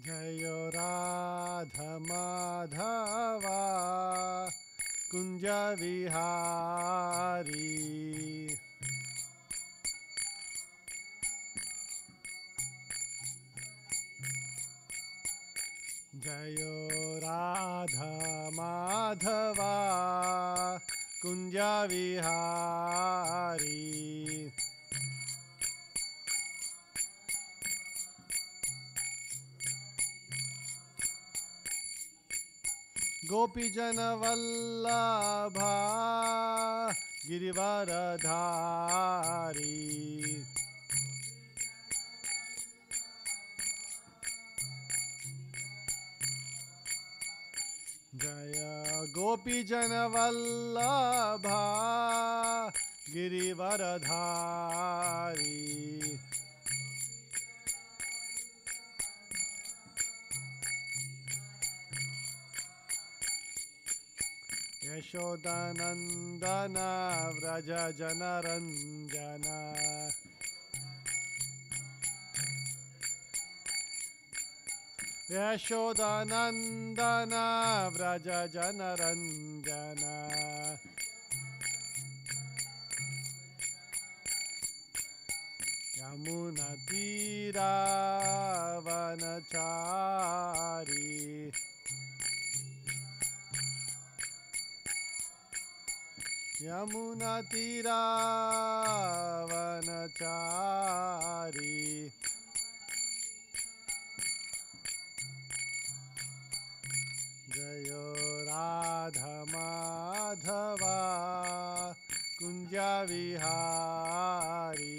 जयो राधा माधवा कुंज विहारी जयो राधा माधवा कुंज विहारी गोपीजन वल्लभा गिरिवरधारी जय गोपीजन वल्लभा गिरिवरधारी यशोदानंदन व्रज जनरंजन यशोदानंदन व्रज जनरंजन यमुना तीरावनचारी यमुना तीरावनचारी जयो राधा माधवा कुंज विहारी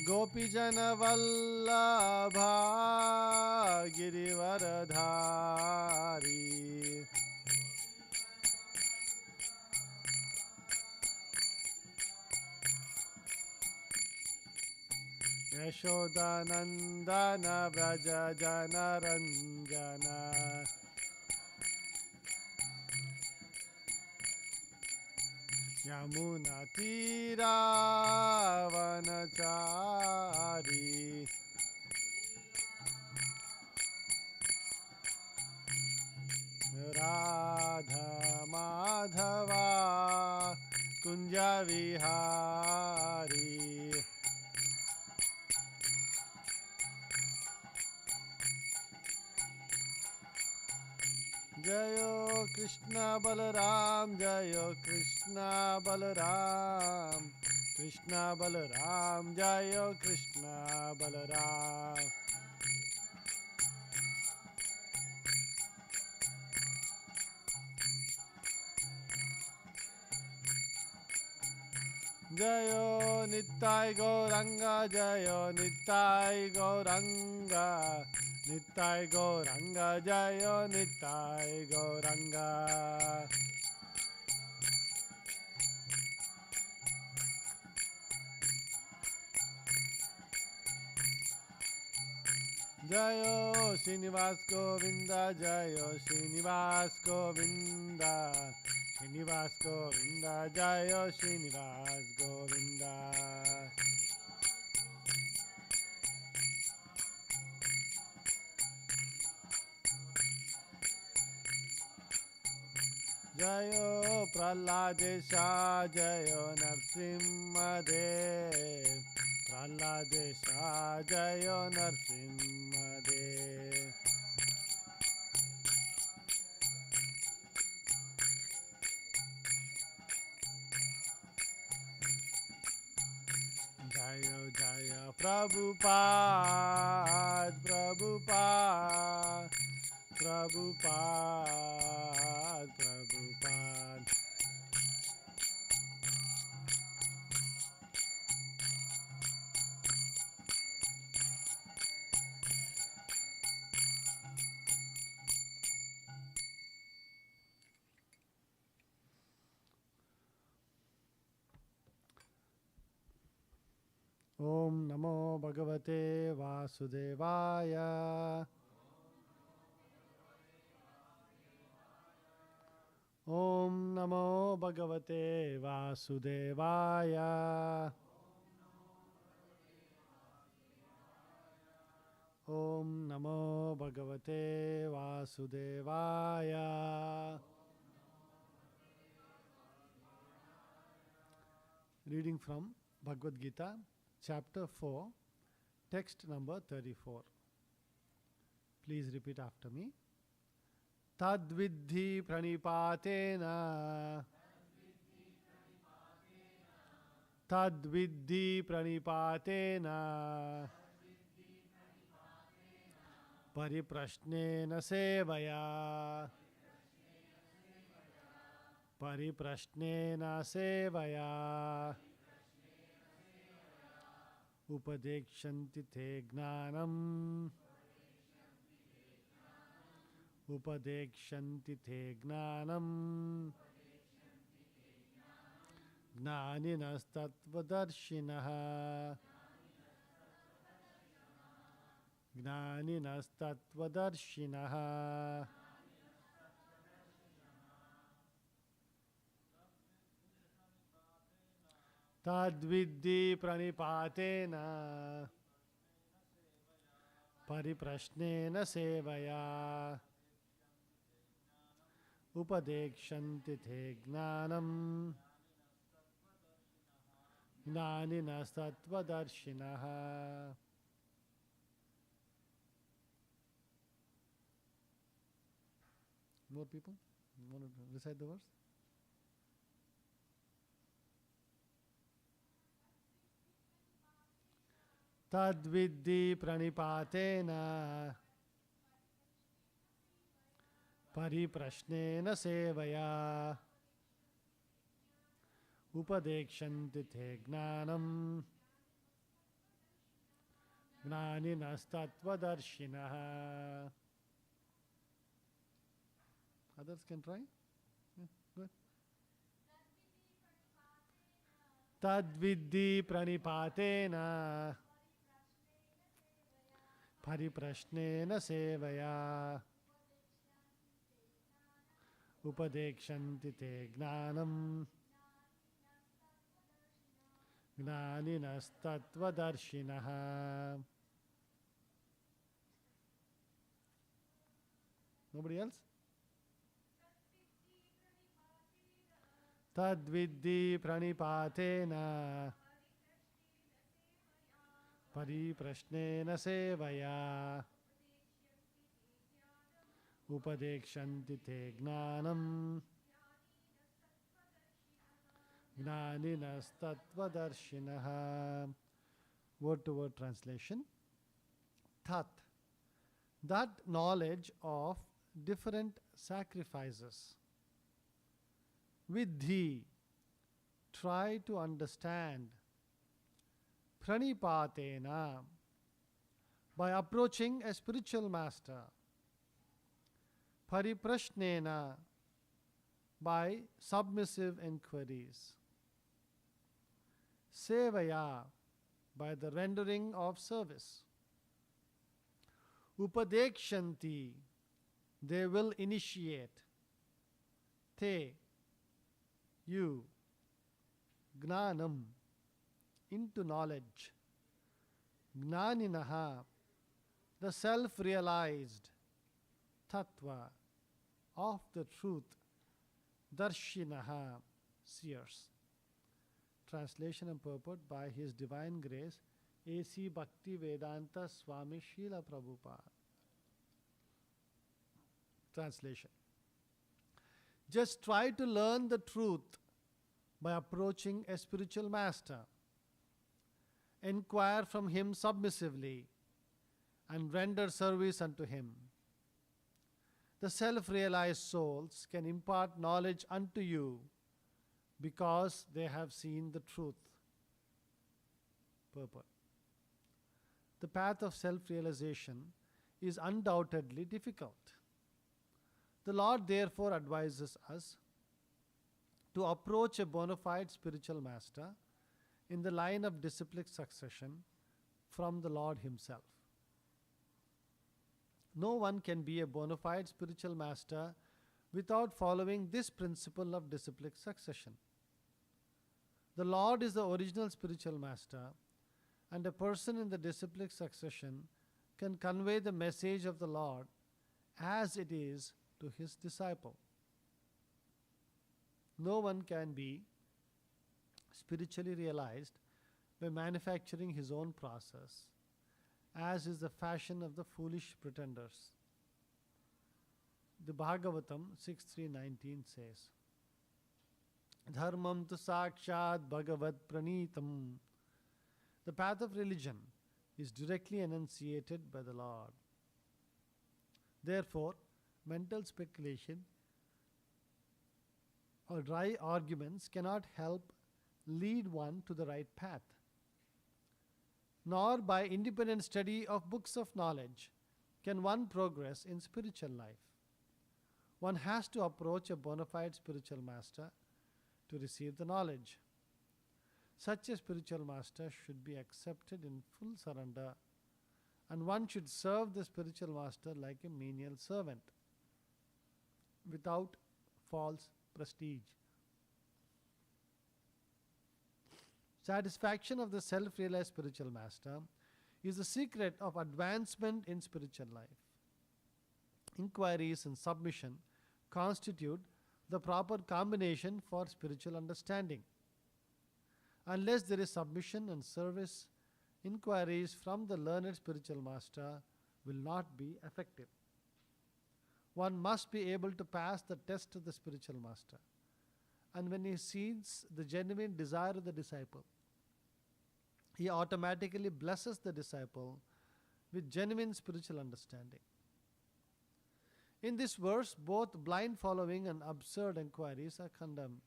गोपीजन वल्लभा गिरिवरधारी यशोदानंदन व्रज जनरंजन यमुना तीरावनचारी राधा माधवा कुंज विहारी जयो कृष्ण बलराम जयो कृष्ण बलराम कृष्ण बलराम जयो कृष्ण बलराम जयो नित्य गौरंगा जयो नित्य गौरंगा नित्य गौरंगा जयो नित्य गौरंगा जयो श्रीनिवास गोविंद जयो श्रीनिवास गोविंद श्रीनिवास गोविंद जयो श्रीनिवास गोविंद जयो प्रह्लादेशा जयो नरसिंहदेव प्रह्लादेशा जयो नरसिंहदेव जयो जयो प्रभुपाद प्रभुपाद प्रभुपाद प्रभुपाद ओम नमो भगवते वासुदेवाय ओम नमो Bhagavate Vasudevaya. Om Namo Bhagavate Vasudevaya. Reading from Bhagavad Gita, chapter 4, text number 34. Please repeat after me. Tadviddhi pranipatena. Tadviddhi pranipatena. Pariprashnena sevaya. Pariprashnena sevaya. Upadekshanti te gnanam. Upadekshanti te gnanam. Gnaninastatvadarshinaha. Gnaninastatvadarshinaha. Tadviddhi pranipatena. Pariprashnena sevaya. Upadekshanti te gnanam. Gnaninastatvadarshinaha. More people? You want to recite the verse? Tadviddhi pranipatena. Pariprashnena sevaya. Upadekshanti te gnanam. Gnaninastatvadarshinaha. Others can try? Yeah, good. Tadviddhi pranipatena. Pariprashnena sevaya. Upadekshanti te gnanam. Gnaninastatvadarshinaha. Nobody else? Tadviddhi pranipatena. Pariprashnena sevaya. Upadekshanti te gnanam. Gnaninastatvadarshinaha. Word to word translation. Tat, that knowledge of different sacrifices. Vidhi, try to understand. Pranipatena, by approaching a spiritual master. Pariprashnena, by submissive inquiries. Sevaya, by the rendering of service. Upadekshanti, they will initiate. Te, you. Gnanam, into knowledge. Gnaninaha, the self-realized. Tattva, of the truth. Darshinaha, seers. Translation and purport by His Divine Grace, A.C. Bhakti Vedanta Swami Srila Prabhupada. Translation. Just try to learn the truth by approaching a spiritual master. Inquire from him submissively and render service unto him. The self-realized souls can impart knowledge unto you because they have seen the truth. Purport. The path of self-realization is undoubtedly difficult. The Lord therefore advises us to approach a bona fide spiritual master in the line of disciplic succession from the Lord Himself. No one can be a bona fide spiritual master without following this principle of disciplic succession. The Lord is the original spiritual master, and a person in the disciplic succession can convey the message of the Lord as it is to his disciple. No one can be spiritually realized by manufacturing his own process, as is the fashion of the foolish pretenders. The Bhagavatam 6.3.19 says, Dharmam tu sakshat bhagavad pranitam. The path of religion is directly enunciated by the Lord. Therefore, mental speculation or dry arguments cannot help lead one to the right path. Nor by independent study of books of knowledge can one progress in spiritual life. One has to approach a bona fide spiritual master to receive the knowledge. Such a spiritual master should be accepted in full surrender, and one should serve the spiritual master like a menial servant, without false prestige. Satisfaction of the self-realized spiritual master is the secret of advancement in spiritual life. Inquiries and submission constitute the proper combination for spiritual understanding. Unless there is submission and service, inquiries from the learned spiritual master will not be effective. One must be able to pass the test of the spiritual master, and when he sees the genuine desire of the disciple, he automatically blesses the disciple with genuine spiritual understanding. In this verse, both blind following and absurd inquiries are condemned.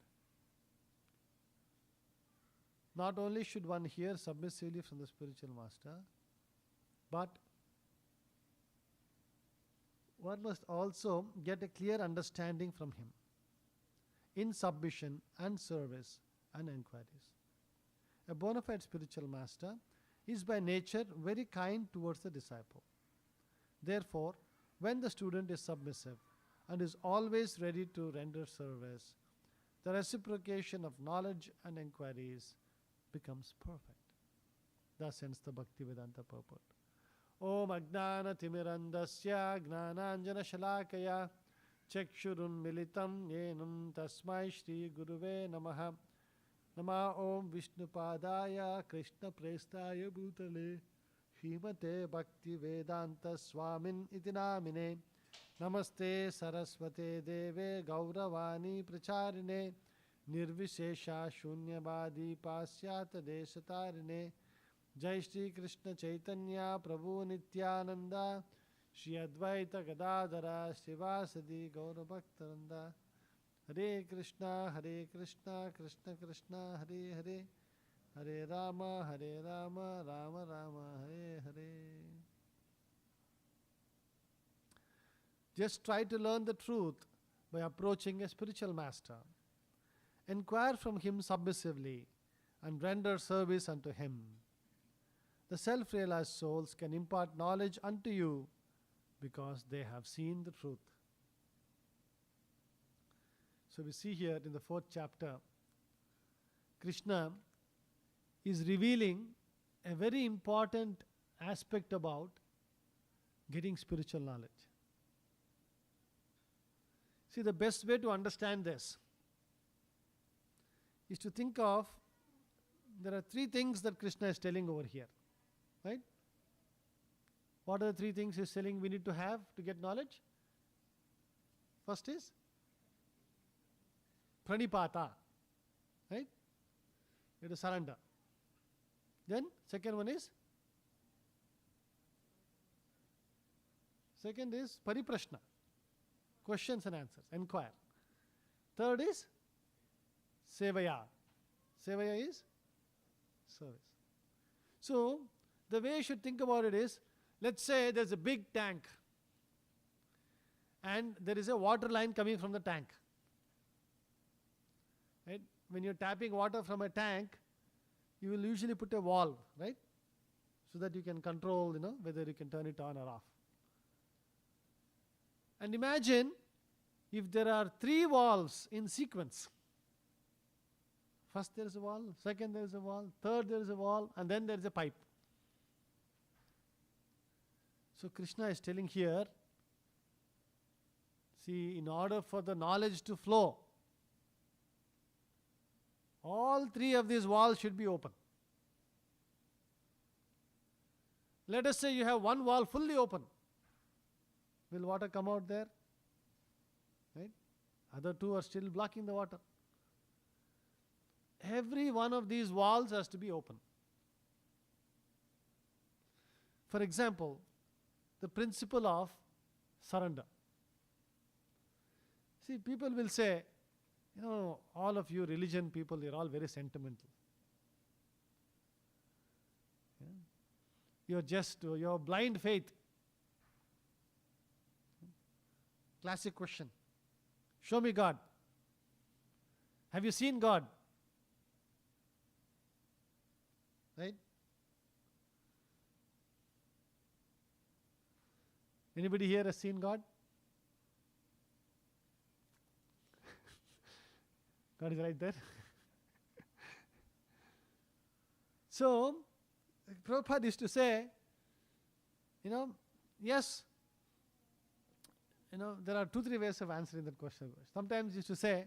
Not only should one hear submissively from the spiritual master, but one must also get a clear understanding from him in submission and service and inquiries. A bona fide spiritual master is by nature very kind towards the disciple. Therefore, when the student is submissive and is always ready to render service, the reciprocation of knowledge and inquiries becomes perfect. Thus ends the Bhaktivedanta purport. Om Ajnana Timirandasya Gnananjana Shalakaya Chakshurun Militam Yenam Tasmai Shri Guruve Namaha Nama Om Vishnupadaya Krishna Prestaya Bhutale Srimate Bhakti Vedanta Swamin Iti Namine Namaste Saraswate Deve Gauravani Pracharine Nirvishesha Shunyavadi Pasyata Deshatarine Jai Shri Krishna Chaitanya Prabhu Nityananda Shri Advaita Gadadara Srivasadi Gaura Bhaktaranda Hare Krishna Krishna Krishna Hare Hare Hare Rama Rama Rama Hare Hare. Just try to learn the truth by approaching a spiritual master. Inquire from him submissively and render service unto him. The self-realized souls can impart knowledge unto you because they have seen the truth. So we see here in the 4th chapter, Krishna is revealing a very important aspect about getting spiritual knowledge. See, the best way to understand this is to think of, there are 3 things that Krishna is telling over here, right? What are the 3 things he is telling we need to have to get knowledge? First is pranipata, right? You have to surrender. Then second one is pariprashna, questions and answers, inquire. Third is sevaya. Sevaya is service. So the way you should think about it is, let's say there's a big tank and there is a water line coming from the tank. Right? When you're tapping water from a tank, you will usually put a valve, right? So that you can control, whether you can turn it on or off. And imagine if there are three walls in sequence, first there is a wall, second there is a wall, third there is a wall, and then there is a pipe. So Krishna is telling here, see, in order for the knowledge to flow, all three of these walls should be open. Let us say you have one wall fully open. Will water come out there? Right? Other two are still blocking the water. Every one of these walls has to be open. For example, the principle of surrender. See, people will say, all of you religion people, you're all very sentimental. You're just, your blind faith. Classic question. Show me God. Have you seen God? Right? Anybody here has seen God? God is right there. So, Prabhupada used to say, yes, there are 2-3 ways of answering that question. Sometimes he used to say,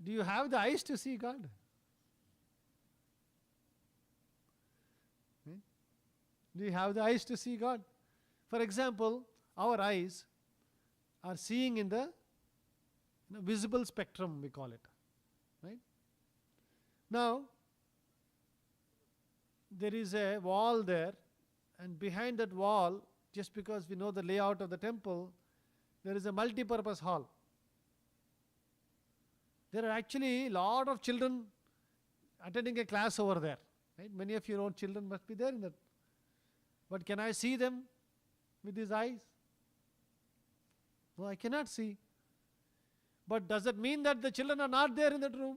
do you have the eyes to see God? Do you have the eyes to see God? For example, our eyes are seeing in the visible spectrum, we call it. Right? Now, there is a wall there, and behind that wall, just because we know the layout of the temple, there is a multi-purpose hall. There are actually a lot of children attending a class over there. Right? Many of your own children must be there in that. But can I see them with these eyes? No, I cannot see. But does it mean that the children are not there in that room?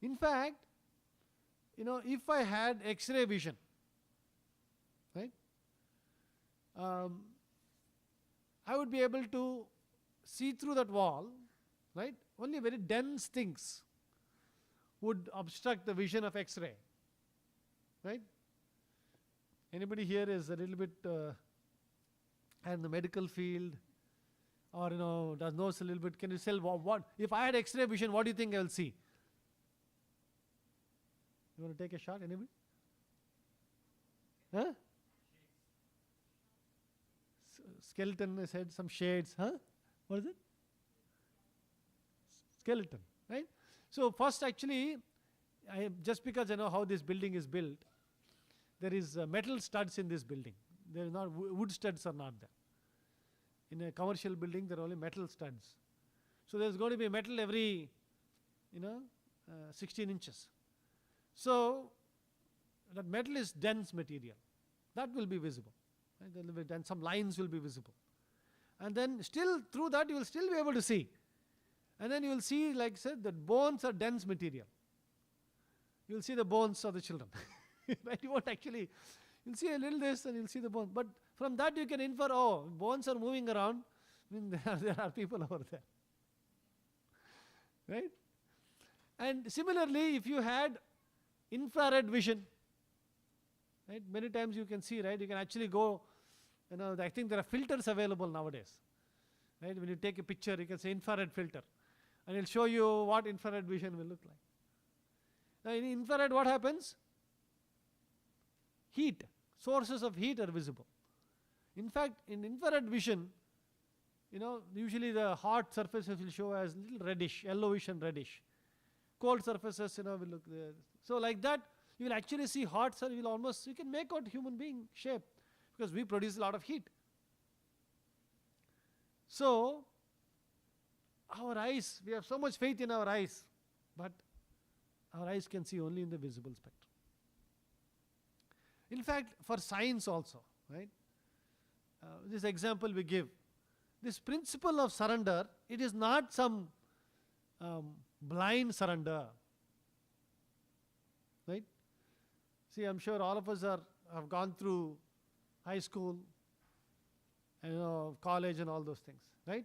In fact, if I had X-ray vision, right, I would be able to see through that wall, right? Only very dense things would obstruct the vision of X-ray, right? Anybody here is a little bit in the medical field, or knows a little bit? Can you tell what if I had X-ray vision? What do you think I will see? You want to take a shot? Anybody? Huh? Skeleton, I said, some shades. Huh? What is it? Skeleton, right? So first, actually, just because I know how this building is built, there is metal studs in this building. There is not wood studs are not there. In a commercial building, there are only metal studs. So there's going to be metal every, 16 inches. So that metal is dense material. That will be visible. Right? And some lines will be visible. And then still through that you will still be able to see. And then you will see, like I said, that bones are dense material. You will see the bones of the children. Right? You won't actually, you'll see a little this and you'll see the bone. But from that you can infer, bones are moving around. I mean, there are people over there. Right? And similarly, if you had infrared vision, right? Many times you can see, right? You can actually go, I think there are filters available nowadays. Right? When you take a picture, you can say infrared filter. And it'll show you what infrared vision will look like. Now in infrared, what happens? Heat. Sources of heat are visible. In fact, in infrared vision, usually the hot surfaces will show as little reddish, yellowish and reddish. Cold surfaces, will look there. So like that, you will actually see hot, you can make out human being shape because we produce a lot of heat. So, our eyes, we have so much faith in our eyes, but our eyes can see only in the visible spectrum. In fact, for science also, right? This example we give. This principle of surrender, it is not some blind surrender. Right? See, I'm sure all of us have gone through high school college and all those things, right?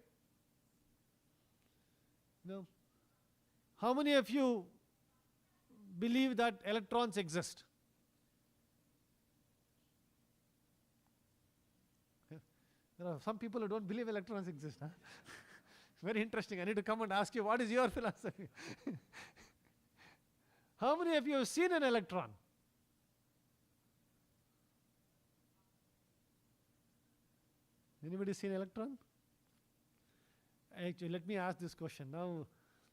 How many of you believe that electrons exist? There are some people who don't believe electrons exist. Huh? Very interesting. I need to come and ask you, what is your philosophy? How many of you have seen an electron? Anybody seen electron? Actually, let me ask this question. Now,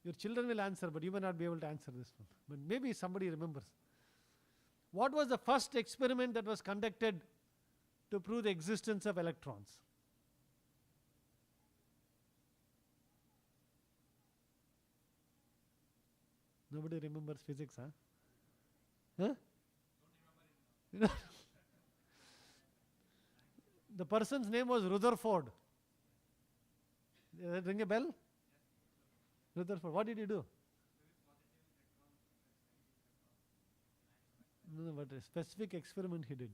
your children will answer, but you may not be able to answer this one. But maybe somebody remembers. What was the first experiment that was conducted to prove the existence of electrons? Nobody remembers physics, huh? Huh? The person's name was Rutherford. Does that ring a bell? Rutherford. What did he do? No, but a specific experiment he did.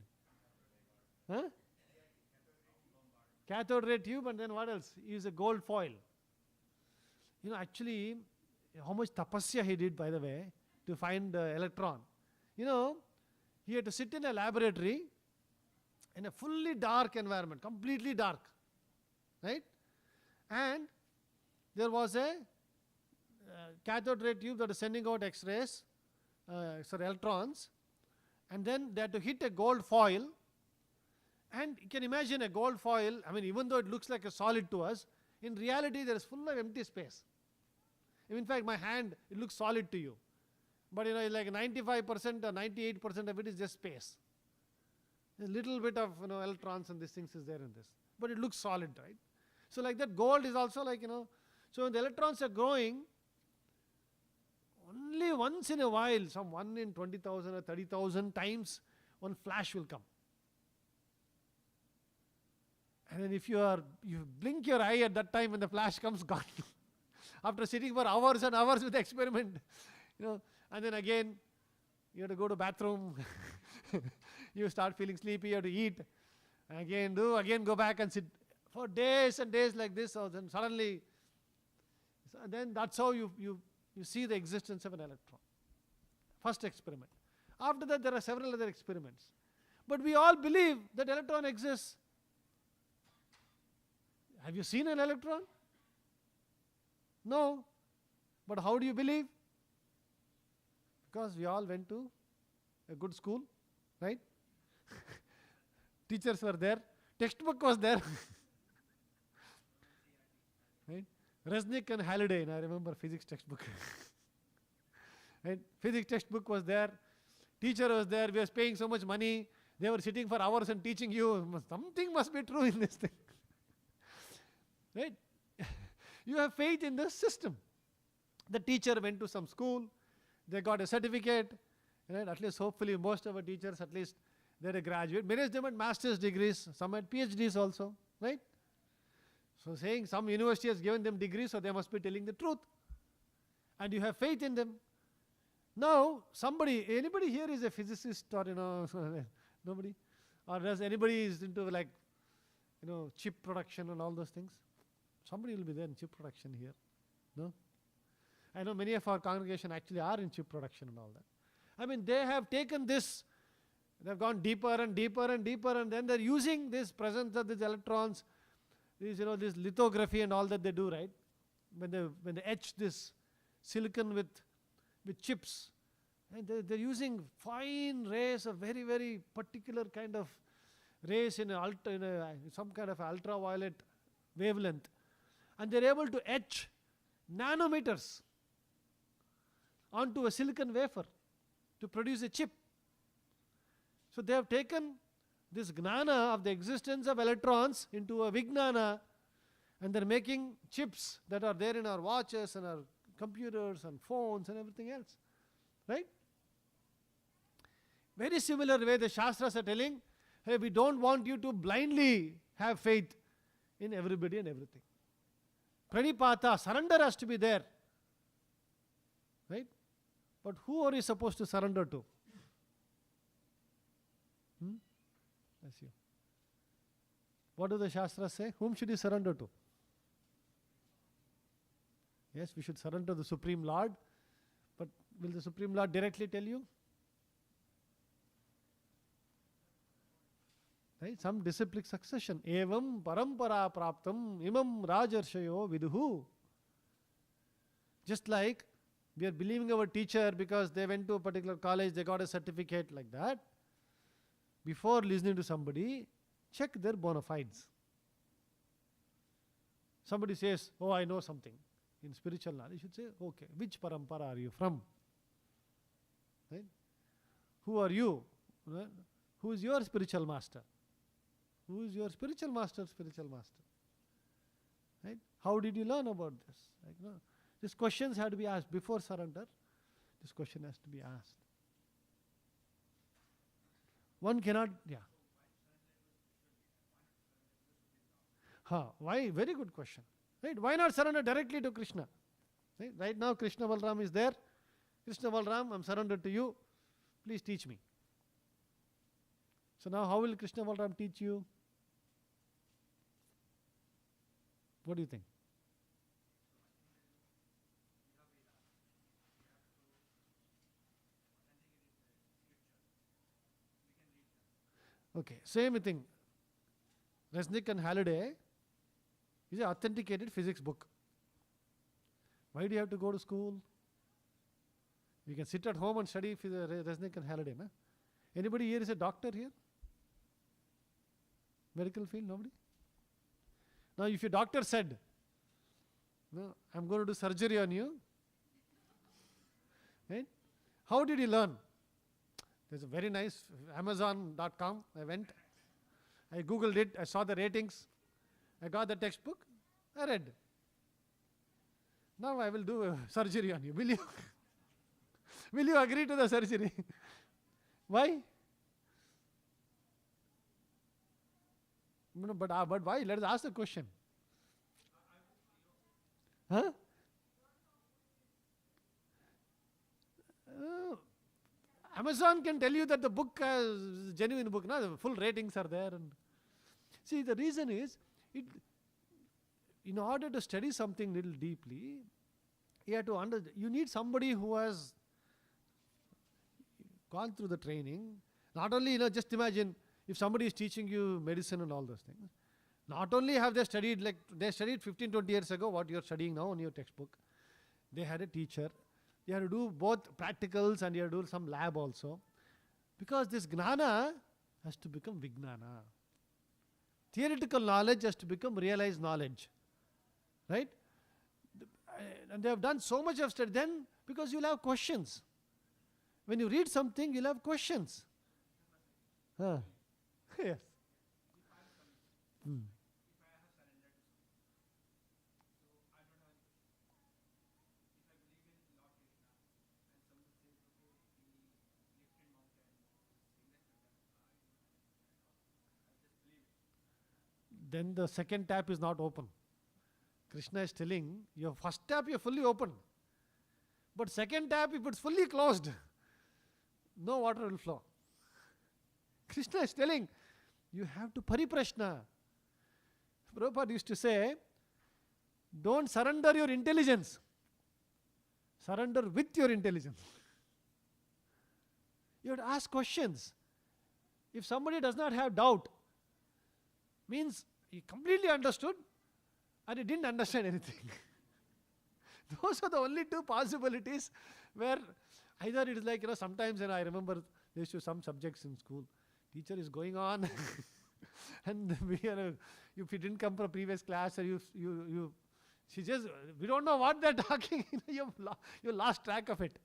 Huh? Cathode ray tube, and then what else? He used a gold foil. Actually, how much tapasya he did, by the way, to find the electron. He had to sit in a laboratory in a fully dark environment, completely dark, right? And there was a cathode ray tube that was sending out X-rays, electrons, and then they had to hit a gold foil. And you can imagine a gold foil, even though it looks like a solid to us, in reality there is full of empty space. In fact, my hand, it looks solid to you. But like 95% or 98% of it is just space. A little bit of electrons and these things is there in this. But it looks solid, right? So like that, gold is also like, so when the electrons are growing, only once in a while, some 1 in 20,000 or 30,000 times, one flash will come. And then if you blink your eye at that time when the flash comes, gone. After sitting for hours and hours with the experiment, and then again, you have to go to bathroom, you start feeling sleepy, you have to eat, again go back and sit for days and days like this, or then suddenly, then that's how you see the existence of an electron. First experiment. After that, there are several other experiments. But we all believe that electron exists. Have you seen an electron? No. But how do you believe? Because we all went to a good school, right? Teachers were there. Textbook was there. Right? Resnick and Halliday, I remember physics textbook. Right? Physics textbook was there. Teacher was there. We were paying so much money. They were sitting for hours and teaching you. Something must be true in this thing. Right? You have faith in the system. The teacher went to some school. They got a certificate. Right? At least hopefully most of our teachers, at least they're a graduate. Many of them had master's degrees. Some had PhDs also. Right? So saying some university has given them degrees, so they must be telling the truth. And you have faith in them. Now, anybody here is a physicist or, nobody? Or does anybody is into like, chip production and all those things? Somebody will be there in chip production here. No? I know many of our congregation actually are in chip production and all that. They have taken this, they've gone deeper and deeper and deeper, and then they're using this presence of these electrons, this lithography and all that they do, right? When they etch this silicon with chips, and they're using fine rays of very, very particular kind of rays in some kind of ultraviolet wavelength, and they're able to etch nanometers onto a silicon wafer to produce a chip. So they have taken this gnana of the existence of electrons into a vignana, and they're making chips that are there in our watches and our computers and phones and everything else. Right? Very similar way the Shastras are telling, hey, we don't want you to blindly have faith in everybody and everything. Pranipata, surrender has to be there. Right? But who are you supposed to surrender to? That's you. What do the Shastras say? Whom should you surrender to? Yes, we should surrender to the Supreme Lord. But will the Supreme Lord directly tell you? Right? Some disciplic succession. Evam parampara praptam imam rajarshayo viduhu. Just like we are believing our teacher because they went to a particular college, they got a certificate like that. Before listening to somebody, check their bona fides. Somebody says, oh, I know something. In spiritual knowledge, you should say, okay, which parampara are you from? Right? Who are you? Right? Who is your spiritual master? Who is your spiritual master? Right? How did you learn about this? Like, these questions have to be asked before surrender. This question has to be asked. One cannot, why? Very good question. Right? Why not surrender directly to Krishna? Right now, Krishna Balram is there. Krishna Balram, I'm surrendered to you. Please teach me. So now, how will Krishna Balram teach you? What do you think? Okay, same thing. Resnick and Halliday is an authenticated physics book. Why do you have to go to school? You can sit at home and study Resnick and Halliday. Na? Anybody here is a doctor here? Medical field? Nobody? Now, if your doctor said, no, I'm going to do surgery on you, right? How did you learn? There's a very nice Amazon.com. I went, I Googled it, I saw the ratings, I got the textbook, I read. Now I will do a surgery on you. Will you? Will you agree to the surgery? Why? No, but why? Let us ask the question. Huh? Amazon can tell you that the book is genuine book. No? The full ratings are there. And see, the reason is, in order to study something little deeply, you have to you need somebody who has gone through the training. Not only, just imagine if somebody is teaching you medicine and all those things. Not only have they studied, like they studied 15, 20 years ago what you are studying now in your textbook. They had a teacher. You have to do both practicals and you have to do some lab also. Because this gnana has to become vijnana. Theoretical knowledge has to become realized knowledge. Right? And they have done so much of study. Then, because you'll have questions. When you read something, you'll have questions. Yes. Then the second tap is not open. Krishna is telling, your first tap you're fully open. But second tap, if it's fully closed, no water will flow. Krishna is telling, you have to pariprashna. Prabhupada used to say, don't surrender your intelligence. Surrender with your intelligence. You have to ask questions. If somebody does not have doubt, means he completely understood and he didn't understand anything. Those are the only two possibilities where either it is like, sometimes, I remember there used to some subjects in school. Teacher is going on and if you didn't come from previous class or she just, we don't know what they're talking, you lost track of it.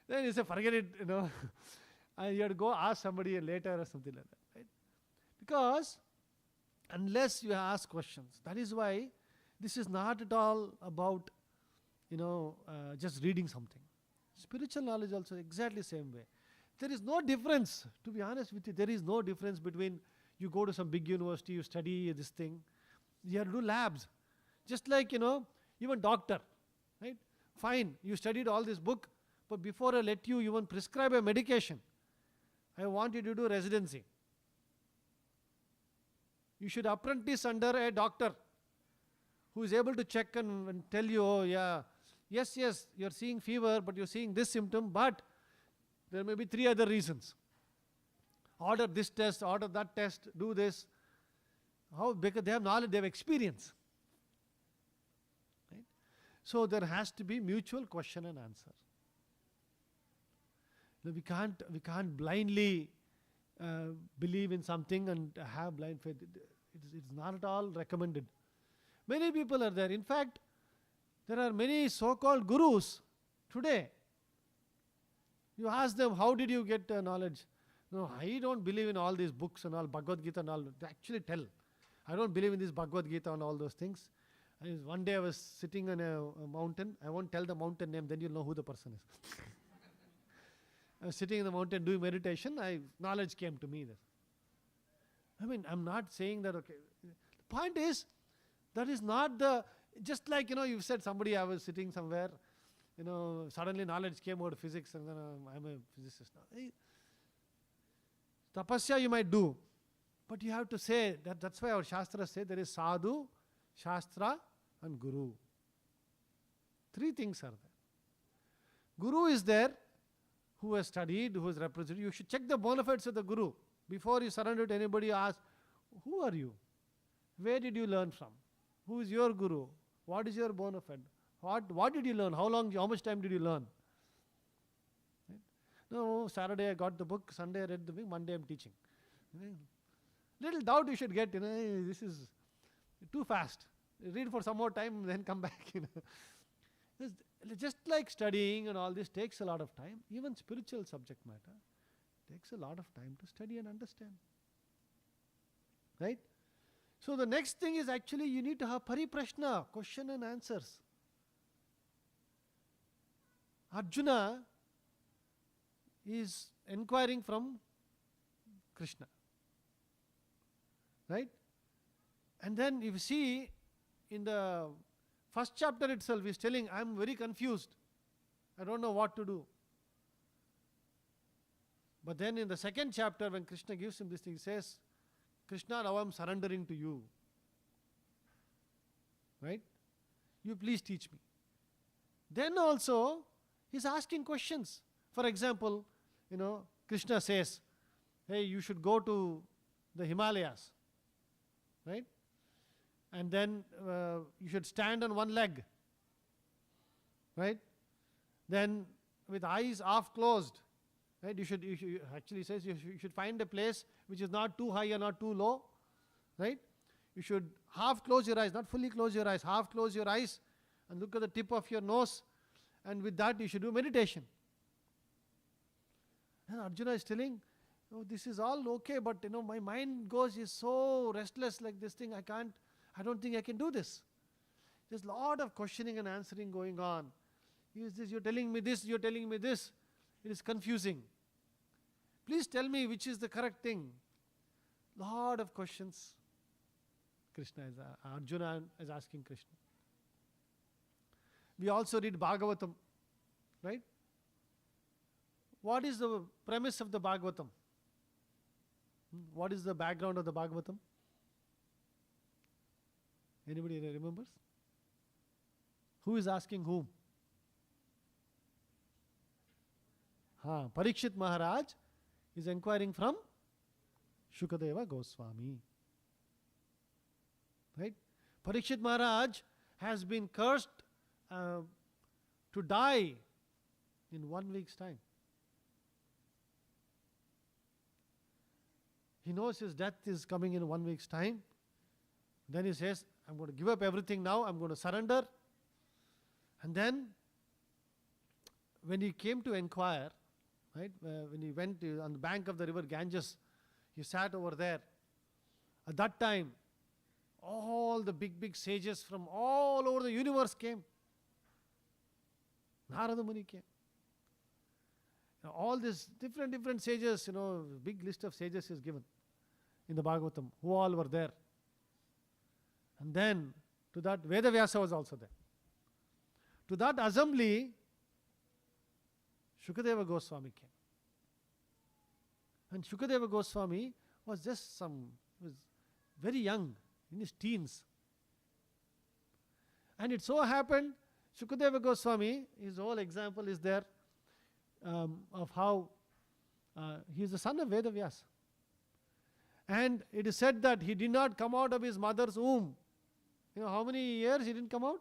Then you say, forget it, and you have to go ask somebody later or something like that, right? Because unless you ask questions, that is why this is not at all about, just reading something. Spiritual knowledge also exactly same way. There is no difference, to be honest with you, there is no difference between you go to some big university, you study this thing, you have to do labs. Just like, even doctor, right? Fine, you studied all this book, but before I let you even prescribe a medication, I want you to do residency. You should apprentice under a doctor who is able to check and tell you, oh yeah, yes, you're seeing fever, but you're seeing this symptom, but there may be 3 other reasons. Order this test, order that test, do this. How? Because they have knowledge, they have experience. Right? So there has to be mutual question and answer. We can't blindly believe in something and have blind faith. It's not at all recommended. Many people are there. In fact, there are many so-called gurus today. You ask them, how did you get knowledge? No, I don't believe in all these books and all, Bhagavad Gita and all. They actually tell, I don't believe in this Bhagavad Gita and all those things. One day I was sitting on a mountain. I won't tell the mountain name, then you'll know who the person is. I was sitting in the mountain doing meditation. Knowledge came to me there. I mean, I'm not saying that, okay. The point is, that is not the, just like, you said somebody, I was sitting somewhere, suddenly knowledge came out of physics and then I'm a physicist now. Tapasya you might do, but you have to say, that's why our Shastras say there is sadhu, Shastra and Guru. 3 things are there. Guru is there, who has studied, who has represented. You should check the bona fides of the Guru. Before you surrender to anybody, ask, who are you? Where did you learn from? Who is your Guru? What is your bona fide? What did you learn? How much time did you learn? Right? No, Saturday I got the book, Sunday I read the book, Monday I'm teaching. Little doubt you should get, this is too fast. Read for some more time, then come back. Just like studying and all this takes a lot of time, even spiritual subject matter takes a lot of time to study and understand. Right? So the next thing is actually you need to have pariprashna, question and answers. Arjuna is inquiring from Krishna. Right? And then if you see in the first chapter itself, he is telling, I am very confused. I don't know what to do. But then in the second chapter, when Krishna gives him this thing, he says, Krishna, now I am surrendering to you. Right? You please teach me. Then also, he is asking questions. For example, Krishna says, hey, you should go to the Himalayas. Right? And then you should stand on one leg. Right? Then with eyes half closed. Right? You should actually says you should find a place which is not too high or not too low. Right? You should half close your eyes, not fully close your eyes, half close your eyes and look at the tip of your nose, and with that you should do meditation. And Arjuna is telling, oh, this is all okay, but my mind is so restless like this thing, I don't think I can do this. There's a lot of questioning and answering going on. You're telling me this, you're telling me this. It is confusing. Please tell me which is the correct thing. Lot of questions. Arjuna is asking Krishna. We also read Bhagavatam, right? What is the premise of the Bhagavatam? What is the background of the Bhagavatam? Anybody remembers? Who is asking whom? Parikshit Maharaj is inquiring from Shukadeva Goswami. Right? Parikshit Maharaj has been cursed to die in 1 week's time. He knows his death is coming in 1 week's time. Then he says, I'm going to give up everything now, I'm going to surrender. And then, when he came to inquire, right, when he went on the bank of the river Ganges, he sat over there. At that time, all the big sages from all over the universe came. Narada Muni came. All these different sages, big list of sages is given in the Bhagavatam, who all were there. And then, to that, Vedavyasa was also there. To that assembly, Shukadeva Goswami came. And Shukadeva Goswami was just very young, in his teens. And it so happened, Shukadeva Goswami, his whole example is there of how he is the son of Vedavyas. And it is said that he did not come out of his mother's womb. You know how many years he didn't come out?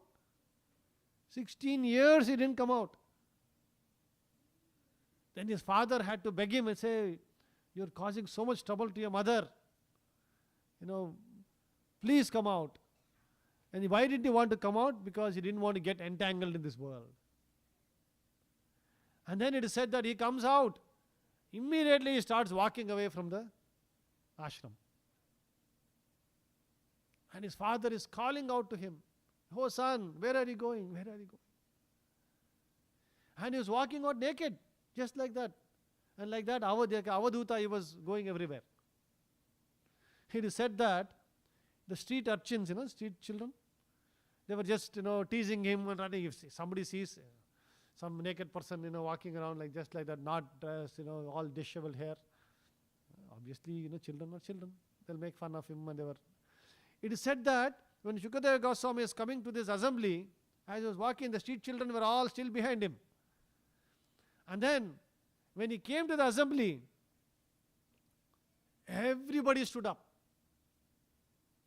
16 years he didn't come out. Then his father had to beg him and say, "You're causing so much trouble to your mother. Please come out." And why did he want to come out? Because he didn't want to get entangled in this world. And then it is said that he comes out. Immediately he starts walking away from the ashram. And his father is calling out to him, "Oh son, where are you going? Where are you going?" And he was walking out naked, just like that. And like that, Avaduta, he was going everywhere. It is said that the street urchins, street children, they were just, teasing him and running. If somebody sees some naked person, walking around just like that, not dressed, all disheveled hair, obviously, children are children. They'll make fun of him and they were. It is said that when Shukadeva Goswami is coming to this assembly, as he was walking, the street children were all still behind him. And then, when he came to the assembly, everybody stood up,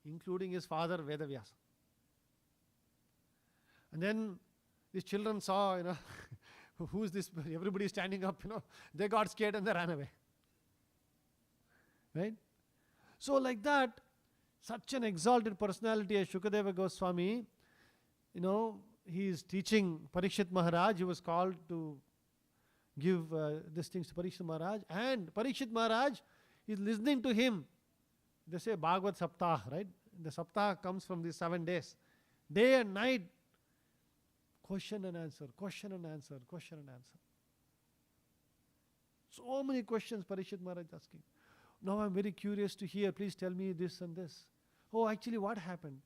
including his father Vedavyasa. And then these children saw, who's this? Everybody standing up, they got scared and they ran away. Right? So like that, such an exalted personality as Shukadeva Goswami, he is teaching Parikshit Maharaj. He was called to give these things to Parikshit Maharaj. And Parikshit Maharaj is listening to him. They say Bhagavad Saptah, right? The Saptah comes from these 7 days. Day and night, question and answer, question and answer, question and answer. So many questions Parikshit Maharaj asking. Now I'm very curious to hear, please tell me this and this. Oh, actually what happened?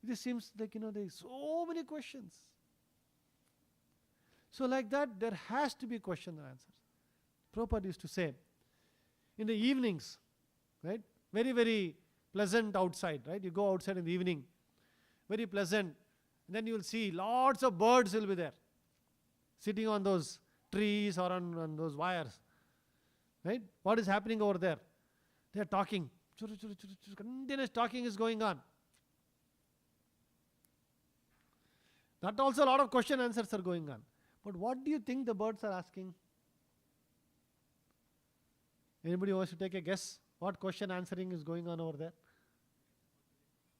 It seems like, there's so many questions. So like that, there has to be question and answers. Prabhupada used to say, in the evenings, right? Very, very pleasant outside, right? You go outside in the evening, very pleasant. And then you will see lots of birds will be there, sitting on those trees or on those wires, right? What is happening over there? They are talking. Continuous talking is going on. That also a lot of question answers are going on. But what do you think the birds are asking? Anybody wants to take a guess? What question answering is going on over there?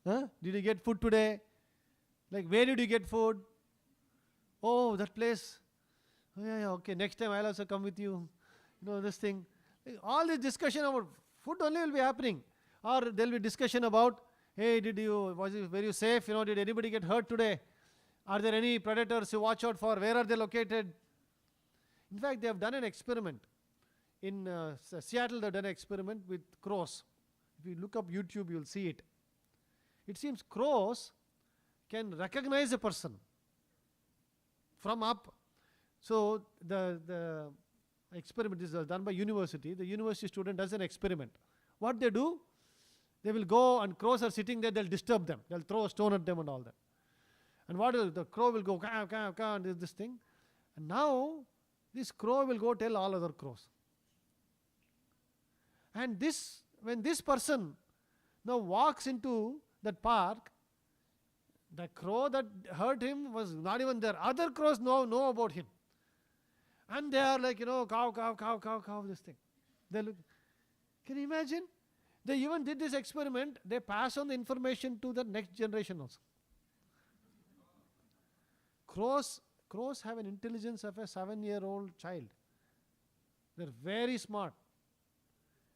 Huh? Did you get food today? Where did you get food? Oh, that place. Oh, yeah, okay. Next time I'll also come with you. This thing. All this discussion about food only will be happening. Or there will be discussion about, hey, were you safe? Did anybody get hurt today? Are there any predators you watch out for? Where are they located? In fact, they have done an experiment. In Seattle, they've done an experiment with crows. If you look up YouTube, you'll see it. It seems crows can recognize a person from up. So the experiment is done by university. The university student does an experiment. What they do, they will go and crows are sitting there, they'll disturb them. They'll throw a stone at them and all that. And the crow will go, caw, caw, caw, and this thing. And now, this crow will go tell all other crows. And when this person now walks into that park, the crow that hurt him was not even there. Other crows know about him. And they are like, cow, cow, cow, cow, cow, this thing. They look. Can you imagine? They even did this experiment. They pass on the information to the next generation also. Crows have an intelligence of a 7-year-old child. They're very smart.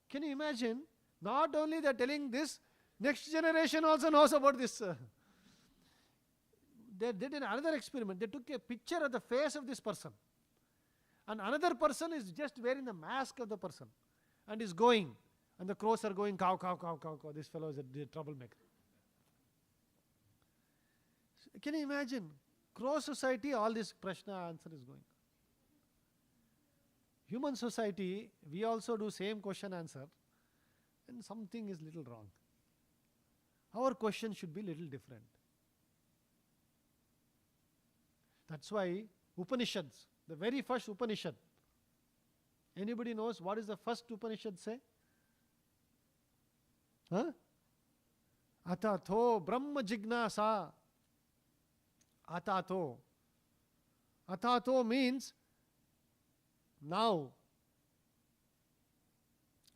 Can you imagine? Not only they're telling this, next generation also knows about this. They did another experiment. They took a picture of the face of this person. And another person is just wearing the mask of the person. And is going. And the crows are going, cow, cow, cow, cow, cow. This fellow is a troublemaker. Can you imagine? Crow society, all this Krishna answer is going. Human society, we also do same question answer. And something is little wrong. our question should be little different. That's why Upanishads, the very first Upanishad, anybody knows what is the first Upanishad say? Huh? Atatho Brahma Jignasa. Atato. Atato means now.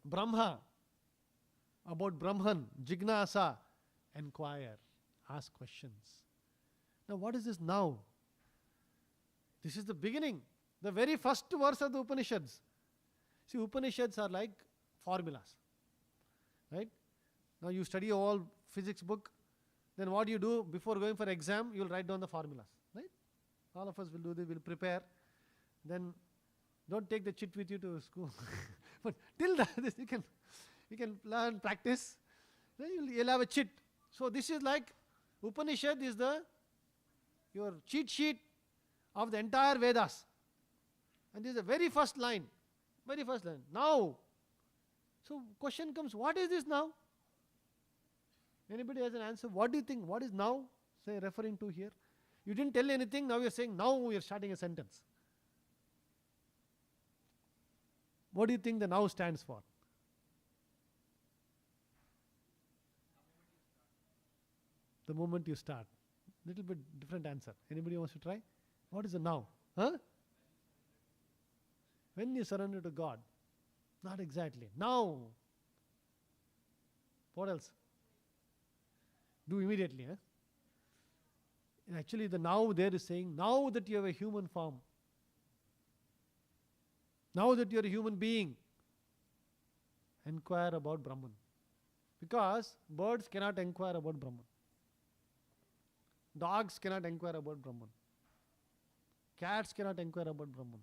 Brahma, about Brahman, Jignasa, inquire, ask questions. Now what is this now? This is the beginning, the very first verse of the Upanishads. See, Upanishads are like formulas, right? Now you study all physics book, then what do you do before going for exam? You will write down the formulas, right? All of us will do this, will prepare. Then don't take the chit with you to school. But till that, you can learn, practice. Then you'll have a chit. So this is like Upanishad is your cheat sheet of the entire Vedas. And this is the very first line. Very first line. Now. So question comes, what is this now? Anybody has an answer? What do you think? What is now? Say referring to here. You didn't tell anything, now you're saying now you're starting a sentence. What do you think the now stands for? The moment you start. Little bit different answer. Anybody wants to try? What is the now? Huh? When you surrender to God. Not exactly. Now. What else? Do immediately. Huh? Actually, the now there is saying, now that you have a human form, now that you are a human being, inquire about Brahman. Because birds cannot inquire about Brahman. Dogs cannot inquire about Brahman. Cats cannot inquire about Brahman.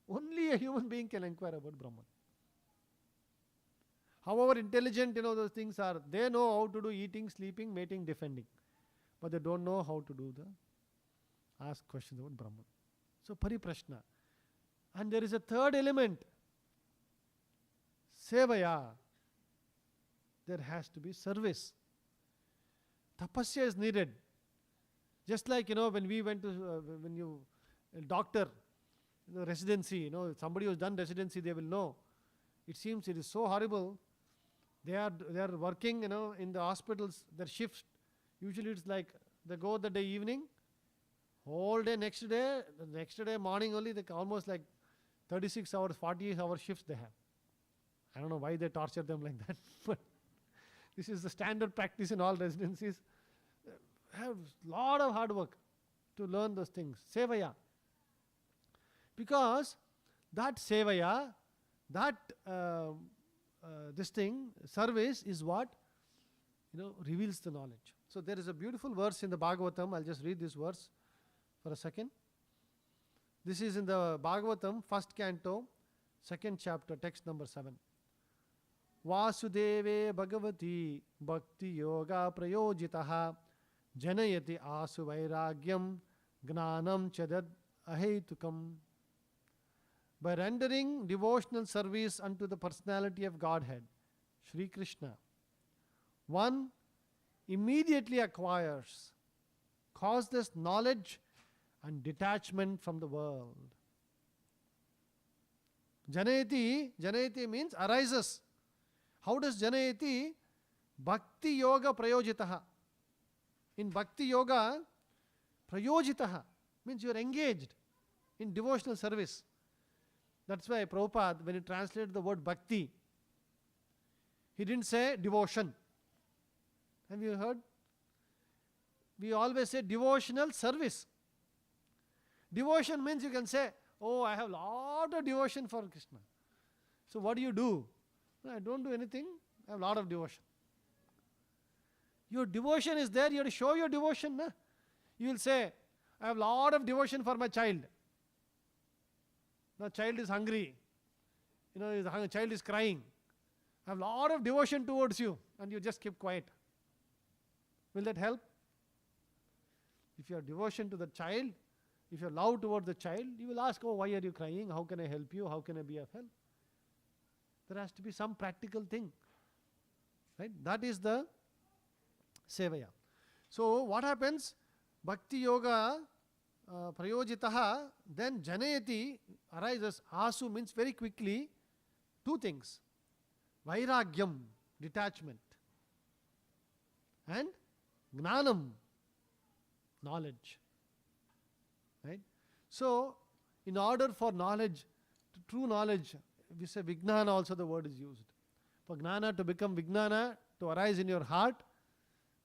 Only a human being can inquire about Brahman. However intelligent, those things are, they know how to do eating, sleeping, mating, defending. But they don't know how to do ask questions about Brahman. So Pariprashna. And there is a third element. Sevaya. There has to be service. Tapasya is needed. Just like, when we went to, a doctor, residency, somebody who's done residency, they will know. It seems it is so horrible. They are working, in the hospitals, their shifts. Usually it's like they go the day evening, whole day, next day morning only, they almost like 36 hours, 48-hour shifts they have. I don't know why they torture them like that, but this is the standard practice in all residencies. Have a lot of hard work to learn those things. Sevaya. Because that sevaya, that service is what reveals the knowledge. So there is a beautiful verse in the Bhagavatam. I'll just read this verse for a second. This is in the Bhagavatam, 1st canto, 2nd chapter, text number 7. Vasudeve Bhagavati Bhakti Yoga Prayojitaha Janayati Asu Vairagyam Gnanam Chadad Ahetukam. By rendering devotional service unto the personality of Godhead, Sri Krishna, one immediately acquires causeless knowledge and detachment from the world. Janayati means arises. How does Janayati? Bhakti Yoga Prayojitaha. In Bhakti Yoga, Prayojitaha means you are engaged in devotional service. That's why Prabhupada, when he translated the word Bhakti, he didn't say devotion. Have you heard? We always say devotional service. Devotion means you can say, oh, I have a lot of devotion for Krishna. So what do you do? No, I don't do anything. I have a lot of devotion. Your devotion is there. You have to show your devotion. Na? You will say, I have a lot of devotion for my child. Now child is hungry. The child is crying. I have a lot of devotion towards you. And you just keep quiet. Will that help? If you have devotion to the child, if you have love towards the child, you will ask, oh, why are you crying? How can I help you? How can I be of help? There has to be some practical thing. Right? That is the Sevaya. So what happens? Bhakti yoga prayojitaha, then janayati arises. Asu means very quickly two things. Vairagyam, detachment, and gnanam, knowledge. Right? So in order for knowledge, true knowledge, we say Vijnana also the word is used. For Gnana to become Vijnana, to arise in your heart,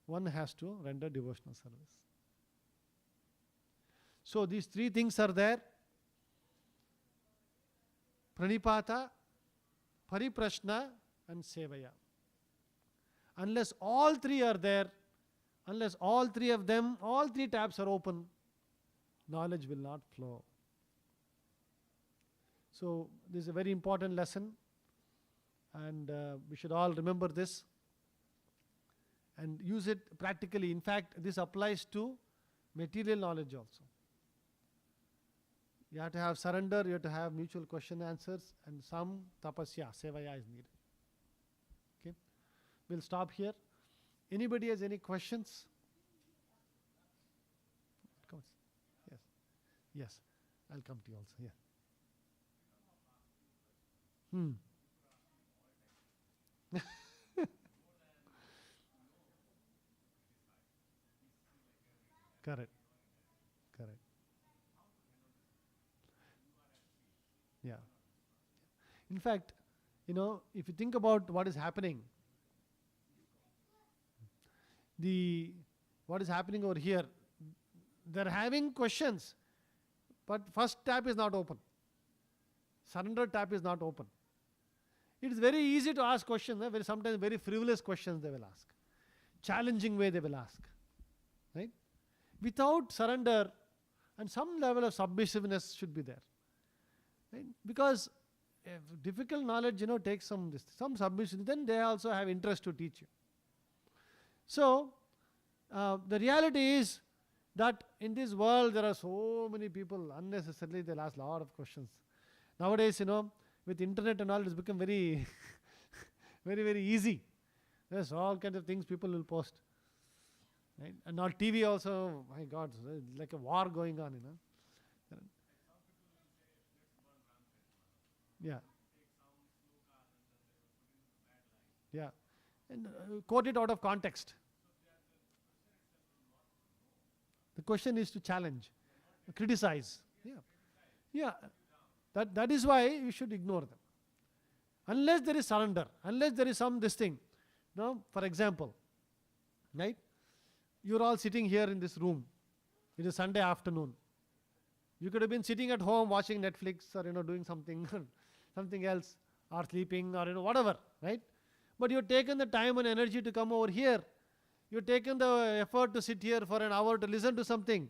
one has to render devotional service. So these three things are there. Pranipata, Pariprashna and Sevaya. Unless all three are there, unless all three of them, all three taps are open, knowledge will not flow. So this is a very important lesson, and we should all remember this and use it practically. In fact, this applies to material knowledge also. You have to have surrender, you have to have mutual question answers, and some tapasya, sevaya is needed. Okay, we'll stop here. Anybody has any questions? Come on. Yes. Yes. I'll come to you also. Yeah. Correct. Correct. Yeah. In fact, if you think about what is happening, what is happening over here, they're having questions, but first tab is not open. Surrender tab is not open. It is very easy to ask questions, sometimes very frivolous questions they will ask. Challenging way they will ask. Right? Without surrender, and some level of submissiveness should be there. Right? Because difficult knowledge, takes some submission, then they also have interest to teach you. So, the reality is that in this world there are so many people, unnecessarily they'll ask a lot of questions. Nowadays, with internet and all, it's become very, very, very easy. There's all kinds of things people will post. Right? And now TV also, my God, like a war going on, Yeah. Yeah. And quote it out of context. The question is to challenge, criticize. Yeah. Yeah. That is why you should ignore them. Unless there is surrender, unless there is some this thing. For example, right? You're all sitting here in this room. It is Sunday afternoon. You could have been sitting at home watching Netflix or doing something something else, or sleeping, or whatever, right? But you've taken the time and energy to come over here. You've taken the effort to sit here for an hour to listen to something.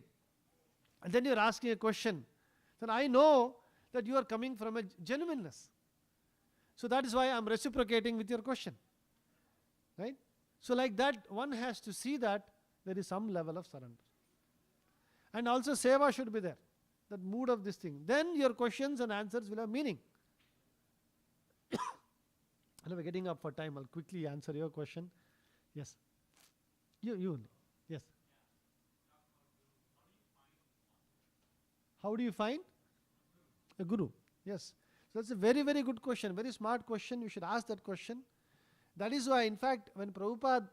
And then you're asking a question. Then I know that you are coming from a genuineness. So that is why I'm reciprocating with your question. Right? So like that, one has to see that there is some level of surrender. And also seva should be there. That mood of this thing. Then your questions and answers will have meaning. We're getting up for time. I'll quickly answer your question. Yes. You. Yes. How do you find a guru? Yes. So that's a very, very good question. Very smart question. You should ask that question. That is why, in fact, when Prabhupada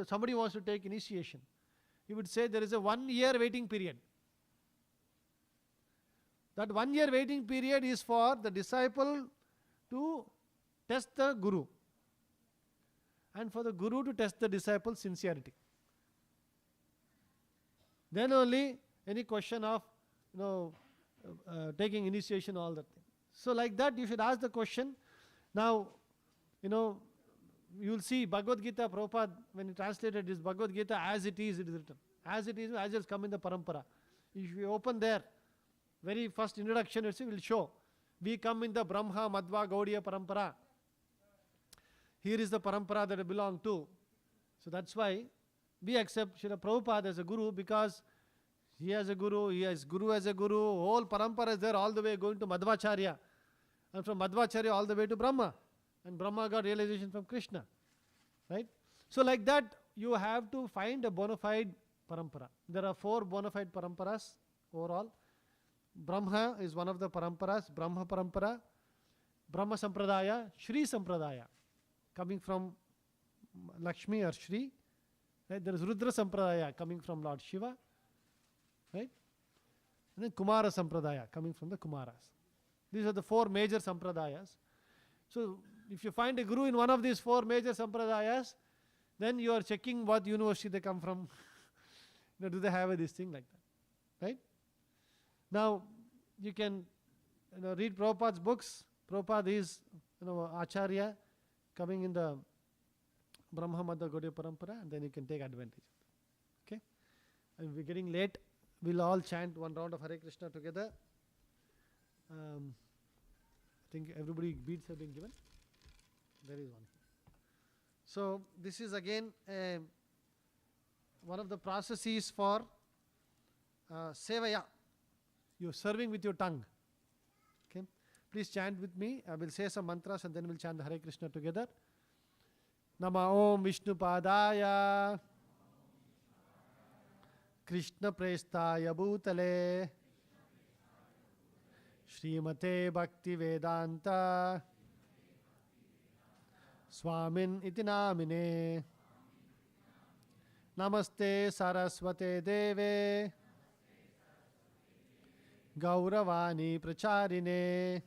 somebody wants to take initiation, he would say there is a 1 year waiting period. That 1 year waiting period is for the disciple to test the guru, and for the guru to test the disciple's sincerity. Then only any question of taking initiation, all that thing. So like that you should ask the question. Now you will see Bhagavad Gita, Prabhupada, when he translated this Bhagavad Gita, as it is written. As it is, as it's come in the parampara. If you open there, very first introduction, it will show. We come in the Brahma, Madhva, Gaudiya parampara. Here is the parampara that I belong to. So that's why we accept Srila Prabhupada as a guru, because he has a guru, he has guru as a guru. Whole parampara is there all the way going to Madhvacharya. And from Madhvacharya all the way to Brahma. And Brahma got realization from Krishna. Right? So like that, you have to find a bona fide parampara. There are 4 bona fide paramparas overall. Brahma is one of the paramparas, Brahma parampara, Brahma Sampradaya, Shri Sampradaya, coming from Lakshmi or Shri. Right? There is Rudra Sampradaya coming from Lord Shiva. Right? And then Kumara Sampradaya coming from the Kumaras. These are the 4 major Sampradayas. So if you find a guru in one of these 4 major Sampradayas, then you are checking what university they come from. Do they have this thing like that? Right? Now, you can read Prabhupada's books. Prabhupada is Acharya coming in the Brahma Madhva Gaudiya Parampara, and then you can take advantage. Okay? And we're getting late. We'll all chant one round of Hare Krishna together. I think everybody beads have been given. There is one. So this is again one of the processes for sevaya. You're serving with your tongue. Okay? Please chant with me. I will say some mantras and then we'll chant the Hare Krishna together. Nama Om Vishnu Padaya Krishna Prestaya Bhutale Srimate Bhakti Vedanta Swamin iti namine Namaste Saraswate Deve Gauravani Pracharine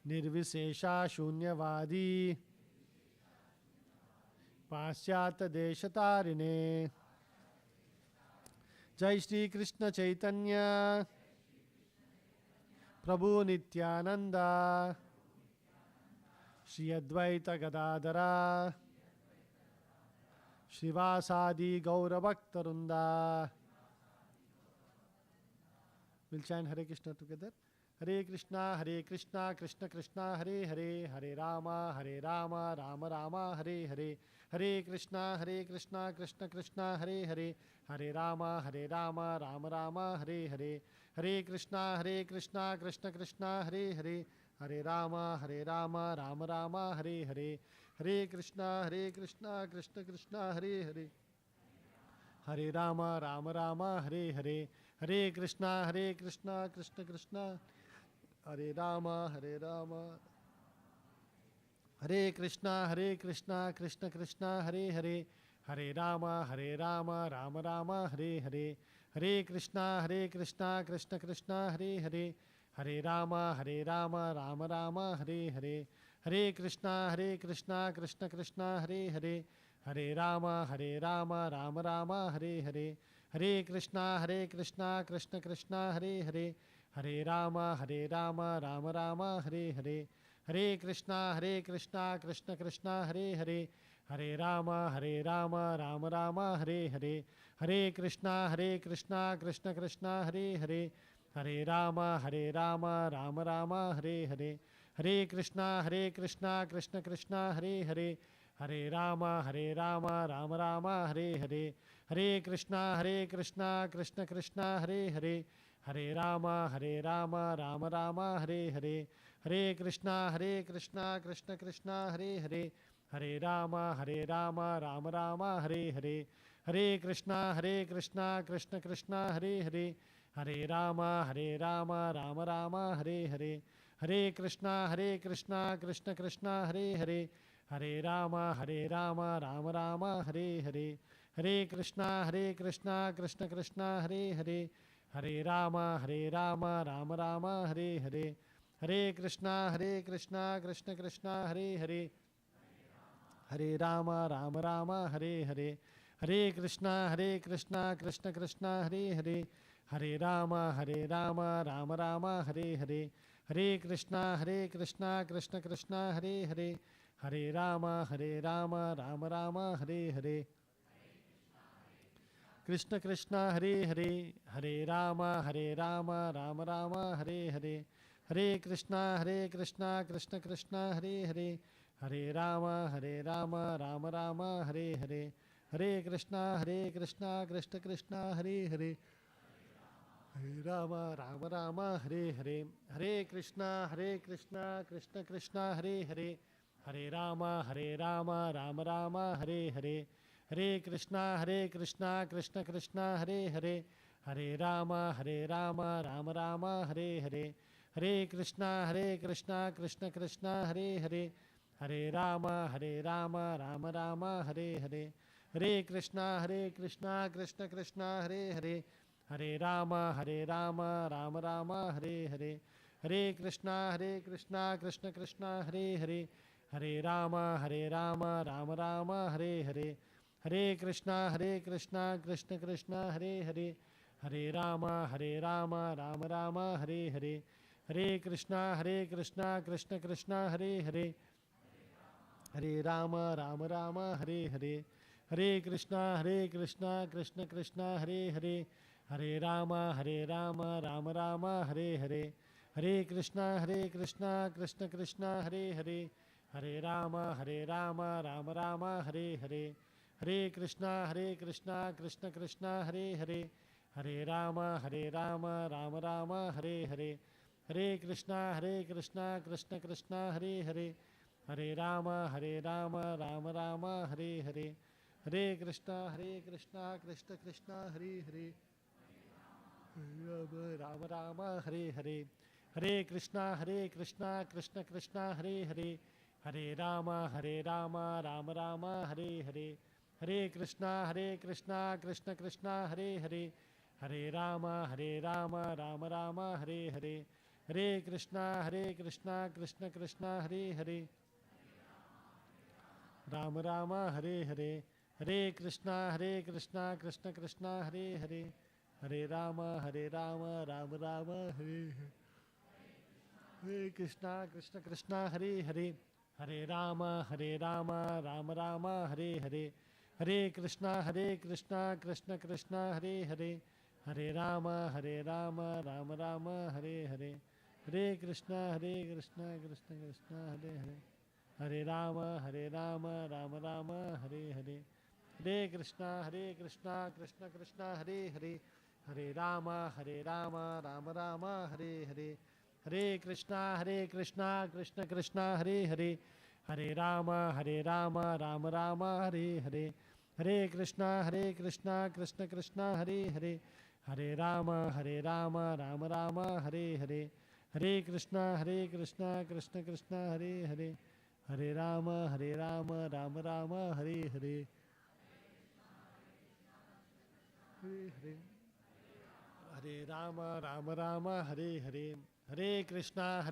Nirvisesha Shunyavadi Pasyata Deshatarine Jai Shri Krishna Chaitanya Prabhu Nityananda Shri Advaita Gadadara Shrivasadi Gaura Bhaktarunda. We'll chant Hare Krishna together. Hare Krishna, Krishna Krishna, Hare Hare, Hare Rama, Rama Rama, Hare Hare. Hare Krishna, Krishna Krishna, Hare Hare, Hare Rama, Rama Rama, Hare Hare. Hare Krishna, Krishna Krishna, Hare Hare, Hare Rama, Rama Rama, Hare Hare. Hare Krishna, Krishna Krishna, Hare Hare, Hare Rama, Rama, Hare Hare. Hare Krishna, Krishna Krishna, Hare Rama, Hare Krishna, Krishna Krishna, Hare Hare, Hare Rama, Rama Rama, Hare Hare. Hare Krishna, Krishna Krishna, Hare Hare, Hare Rama, Rama Rama, Hare Hare. Hare Krishna, Krishna Krishna, Hare Hare, Hare Rama, Rama Rama, Hare Hare. Hare Krishna, Krishna Krishna, Hare Hare, Hare Rama, Rama Rama, Hare Hare. Hare Krishna, Krishna Krishna, Hare Hare, Hare Rama, Rama Rama, Hare Hare. Hare Krishna, Krishna Krishna, Hare Hare, Hare Rama, Rama Rama, Hare Hare. Hare Krishna, Krishna Hare Hare, Hare Rama, Rama Rama, Hare Hare. Hare Krishna, Krishna Hare Hare, Hare Rama, Rama Rama, Hare Hare. Hare Krishna, Krishna Hare Hare, Hare Rama, Rama Rama, Hare Hare. Hare Krishna, Krishna Hare Hare, Hare Rama, Rama Rama, Hare Hare. Hare Krishna, Krishna Hare Hare, Hare Rama, Rama Rama, Hare Hare. Hare Krishna, Krishna Hare Hare, Hare Rama, Rama Rama, Hare Hare. Hare Krishna, Krishna Hare Hare, Hare Rama, Rama Hare Hare. Hare Krishna, Krishna Hare Hare, Hare Rama, Rama Rama, Hare Hare. Hare Krishna, Krishna Hare Hare, Hare Rama, Rama Rama, Hare Hare. Krishna Krishna Hare Hare, Hare Rama, Rama Rama, Hare Hare. Hare Krishna, Krishna Krishna, Hare Hare, Hare Rama, Rama Rama, Hare Hare. Hare Krishna, Krishna Krishna, Hare Hare, Hare Rama, Rama Rama, Hare Hare. Hare Krishna, Krishna Krishna, Hare Hare, Hare Rama, Rama Rama, Hare Hare, Hare Krishna, Krishna Krishna, Hare Hare, Hare Rama, Rama Rama, Hare Hare, Hare Krishna, Krishna Krishna, Hare Hare, Hare Rama, Rama Rama, Hare Hare, Hare Krishna, Krishna Krishna, Hare Hare, Hare Rama, Rama Rama, Hare Hare, Hare Krishna, Krishna Krishna, Hare Hare, Hare Rama, Rama Rama, Hare Hare, Hare Krishna, Krishna Krishna, Hare Hare, Hare Rama, Rama Rama, Hare Hare, Hare Krishna, Krishna Krishna, Hare Hare, Hare Rama, Rama, Hare Hare, Hare Krishna, Krishna Krishna, Hare Hare, Hare Rama, Rama Rama, Hare Hare, Hare Krishna, Krishna Krishna, Hare Hare, Hare Rama, Rama Rama, Hare Hare, Hare Krishna, Krishna Krishna, Hare Hare, Hare Rama, Rama Rama, Hare Hare, Hare Krishna, Krishna Krishna, Hare Hare, Hare Rama, Rama Rama, Hare Hare, Hare Krishna, Krishna Krishna, Hare Hare, Rama Rama, Hare Hare, Hare Krishna, Krishna Krishna, Hare Hare, Hare Rama, Rama Rama, Hare Hare, Hare Krishna, Krishna Krishna, Hare Hare, Hare Rama, Rama Rama, Hare Hare, Hare Krishna, Krishna Krishna, Hare Hare, Rama Rama, Hare Hare, Hare Krishna, Krishna Krishna, Hare Hare, Hare Rama, Rama Rama, Hare Hare, Hare Krishna, Krishna Hare Hare, Hare Rama, Rama Rama, Hare Hare, Hare Krishna, Krishna Krishna, Hare Hare, Hare Rama, Rama Rama, Hare Hare, Hare Krishna, Krishna Krishna, Hare Hare, Hare Rama, Rama Rama, Hare Hare, Hare Krishna, Krishna Krishna, Hare Hare, Hare Rama, Rama Rama, Hare Hare, Hare Krishna, Krishna Krishna, Hare Hare, Hare Rama, Rama Rama, Hare Hare, Hare Krishna, Krishna Krishna, Hare Hare, Hare Rama, Rama Rama, Hare Hare, Hare Krishna, Krishna Hare Hare, Hare Rama, Rama Rama, Hare Hare, Hare Hare, Hare Rama, Rama, Hare Hare, Hare Krishna,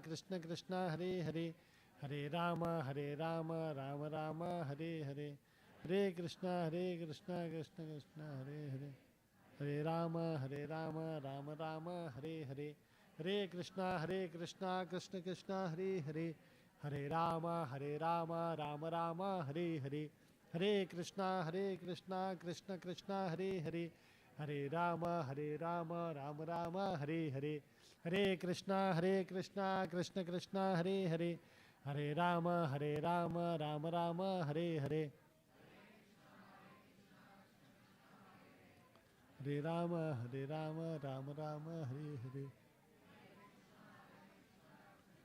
Krishna Krishna, Hare Hare, Hare Rama, Rama Rama, Hare Hare, Hare Krishna, Krishna Krishna, Hare Hare, Hare Rama, Rama Rama, Hare Hare, Hare Krishna, Krishna Krishna, Hare Hare, Hare Rama, Rama Rama, Hare Hare, Hare Krishna, Krishna Krishna, Hare Hare, Hare Rama, Rama Rama, Hare Hare, Hare Krishna, Krishna Krishna, Hare Hare, Hare Rama, Rama Rama, Hare Hare, Hare Rama, Rama Rama, Hare Hare,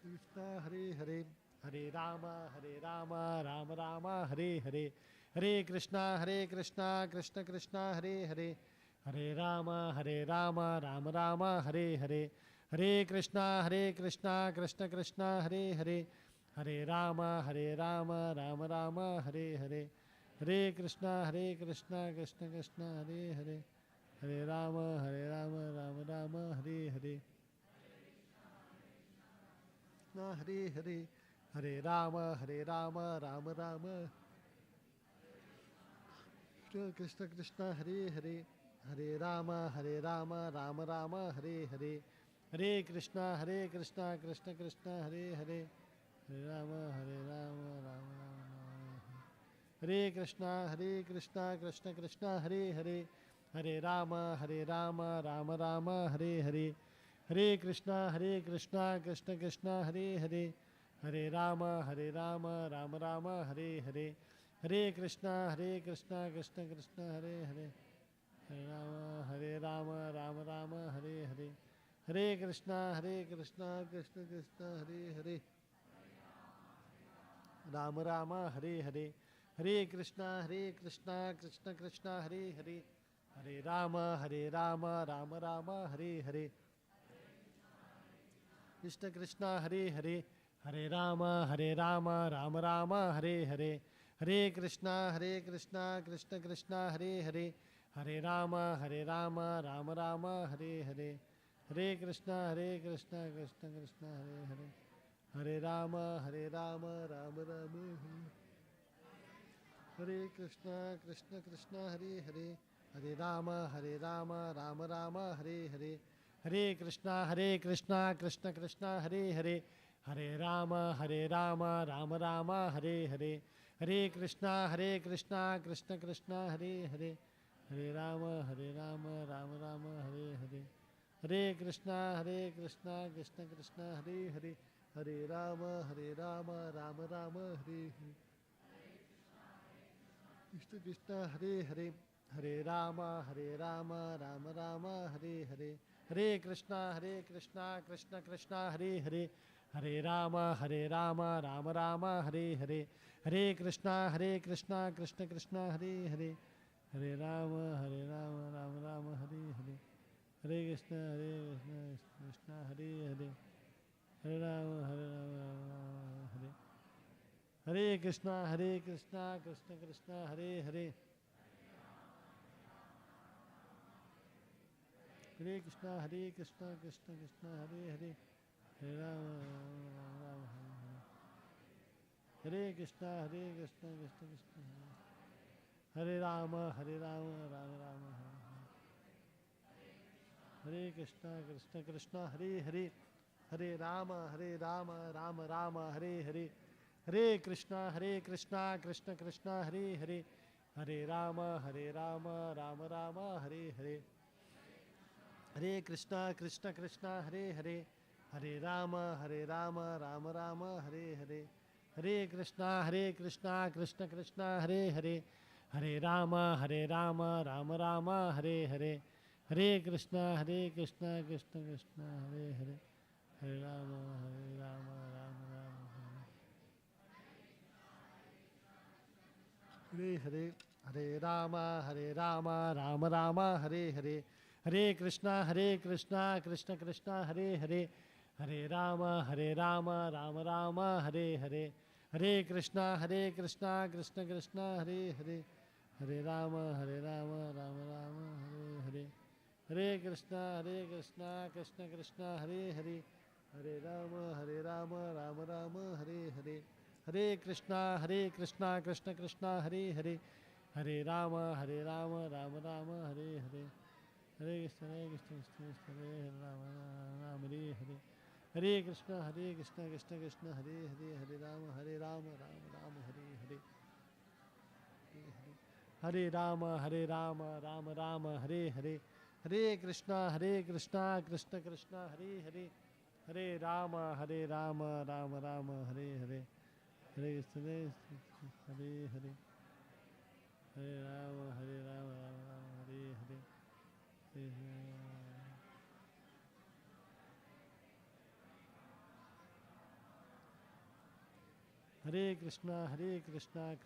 Krishna, Hare, Hare Rama, Rama Rama, Hare Hare, Hare Krishna, Krishna Krishna, Hare Hare, Hare Rama, Rama Rama, Hare Hare, Hare Krishna, Krishna Krishna, Hare Hare, Hare Rama, Rama Rama, Hare Hare, Hare Krishna, Krishna Krishna, Hare Hare, Hare Rama, Rama Rama, Hare Hare, Hare Hare, Hare Rama, Rama Rama, Krishna Krishna, Hare Hare, Hare Rama, Rama Rama, Hare Hare, Hare Krishna, Krishna Krishna, Hare Hare, Hare Rama, Rama Rama, Hare Krishna, Krishna Krishna, Hare Hare, Hare Rama, Rama Rama, Hare Hare, Hare Krishna, Krishna Krishna, Hare Hare, Hare Rama, Rama Rama, Hare Hare, Hare Krishna, Krishna Krishna, Hare Hare, Hare Rama, Rama Rama, Hare Hare, Hare Krishna, Krishna Krishna, Hare Hare, Rama Rama Hare Hare, Hare Krishna Krishna Krishna Hare Hare, Hare Rama Rama Rama Hare Hare, Krishna Hare Hare, Hare Rama Rama Rama Hare Hare, Hare Krishna Krishna Krishna Hare Hare, Hare Rama Rama Rama Hare Hare, Hare Krishna Krishna Krishna Hare Hare, Hare Rama Rama Rama Hare, Hare Krishna Krishna Hare Hare, Hare Rama Rama Rama Hare Hare, Hare Krishna Krishna Krishna Hare Hare, Hare Rama Rama Rama Hare Hare, Hare Krishna Krishna Krishna Hare Hare, Hare Rama Rama Rama Hare Hare, Hare Krishna Krishna Krishna Hare Hare, Hare Rama Rama Rama Hare Hare, Krishna Hare Hare, Hare Rama Rama Rama Hare Hare, Hare Krishna Krishna Krishna Hare Hare, Hare Rama Rama Rama Hare Hare, Hare Krishna Krishna Krishna Hare Hare, Hare Rama Rama Rama Hare Hare, Hare Krishna Krishna Hare Hare, Hare Rama Hare, Hare Krishna Krishna Krishna Hare Hare, Hare Krishna Krishna Krishna Hare Hare, Hare Rama Rama Hare Krishna Krishna Krishna Hare Rama Rama Rama Hare Krishna Krishna Hare Hare, Hare Rama Rama Rama Hare Hare, Hare Krishna Krishna Krishna Hare Hare, Hare Rama Rama Rama Hare Hare, Hare Krishna Krishna Hare Hare, Hare Rama Rama Rama Hare Hare, Hare Krishna Krishna Hare Hare, Hare Rama Rama Rama Hare Hare, Hare Krishna Krishna Krishna Hare Hare, Hare Rama Rama Rama Hare Hare, Hare Rama Rama Rama Hare Hare, Hare Krishna Krishna Krishna Hare Hare, Hare Rama Rama Rama Hare Hare, Hare Krishna Krishna Krishna Hare Hare, Hare Rama Rama Rama Hare Hare, Hare Krishna Krishna Hare Hare, Hare Rama Rama Rama Hare Hare, Hare Krishna Krishna Krishna Hare Hare, Hare Rama Rama Rama Hare Hare, Hare Krishna Krishna Hare Rama Rama Hare Hare, Hare Krishna Krishna Hare Hare, Hare Rama Rama Rama Hare Hare, Hare Rama Rama Rama Hare Hare, Hare Krishna Krishna Krishna Hare Hare, Hare Rama Rama Rama Hare Hare, Hare Krishna Hare Hare, Hare Rama Rama Hare Hare, Hare Krishna Krishna